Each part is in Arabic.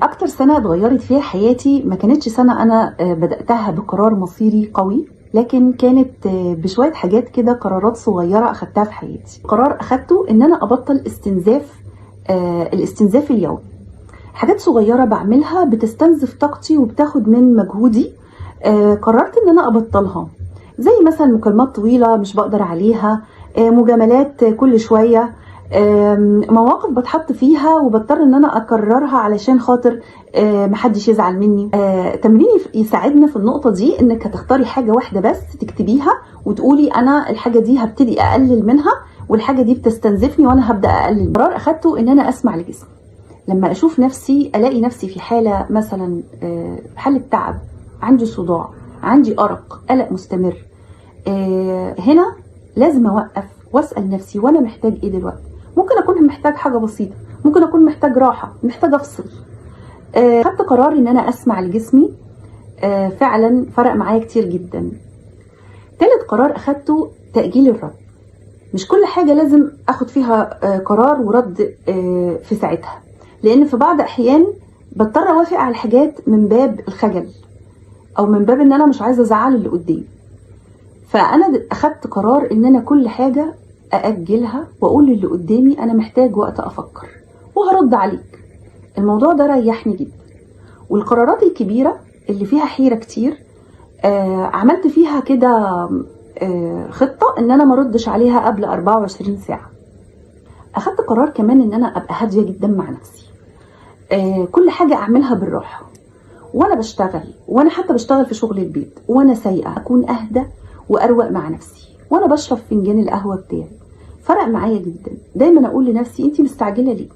اكتر سنة اتغيرت فيها حياتي ما كانتش سنة انا بدأتها بقرار مصيري قوي، لكن كانت بشوية حاجات كده، قرارات صغيرة اخدتها في حياتي. قرار اخدته ان انا ابطل الاستنزاف اليومي. حاجات صغيرة بعملها بتستنزف طاقتي وبتاخد من مجهودي. قررت ان انا ابطلها، زي مثلا مكالمات طويلة مش بقدر عليها، مجاملات كل شوية، مواقف بتحط فيها وبضطر ان انا اكررها علشان خاطر محدش يزعل مني. تمرين يساعدنا في النقطة دي انك هتختاري حاجة واحدة بس تكتبيها وتقولي انا الحاجة دي هبتدي اقلل منها، والحاجة دي بتستنزفني وانا هبدأ اقلل. قرار اخدته ان انا اسمع لجسمي. لما اشوف نفسي الاقي نفسي في حالة مثلا حالة تعب، عندي صداع، عندي ارق، قلق مستمر، هنا لازم اوقف واسأل نفسي وانا محتاج ايه دلوقتي. ممكن اكون محتاج حاجة بسيطة، ممكن اكون محتاج راحة، محتاج افصل. خدت قرار ان انا اسمع لجسمي، فعلا فرق معايا كتير جدا. تالت قرار اخدته تأجيل الرد. مش كل حاجة لازم اخد فيها قرار ورد في ساعتها، لان في بعض احيان بضطر اوافق على الحاجات من باب الخجل او من باب ان انا مش عايزة ازعل اللي قدامي. فانا اخدت قرار ان انا كل حاجة أأجلها وأقول للي قدامي أنا محتاج وقت أفكر وهرد عليك. الموضوع ده ريحني جدا. والقرارات الكبيرة اللي فيها حيرة كتير عملت فيها كده خطة إن أنا مردش عليها قبل 24 ساعة. أخدت قرار كمان إن أنا أبقى هادية جدا مع نفسي. كل حاجة أعملها بالراحة، وأنا بشتغل، وأنا حتى بشتغل في شغل البيت وأنا سايقة، أكون أهدى وأروق مع نفسي وأنا بشرب فنجان القهوة بتاعي. فرق معايا جدا. دايما اقول لنفسي انتي مستعجله ليه؟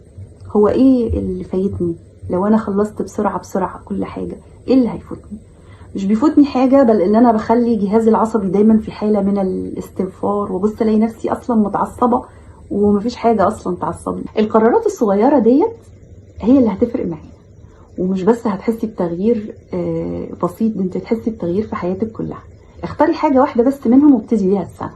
هو ايه اللي فايتني؟ لو انا خلصت بسرعه كل حاجه، ايه اللي هيفوتني؟ مش بيفوتني حاجه، بل ان انا بخلي جهازي العصبي دايما في حاله من الاستنفار، وبص الاقي نفسي اصلا متعصبه ومفيش حاجه اصلا تعصبني. القرارات الصغيره ديت هي اللي هتفرق معانا، ومش بس هتحسي بتغيير بسيط، انت هتحسي بتغيير في حياتك كلها. اختاري حاجه واحده بس منهم وابتدي بيها السنه.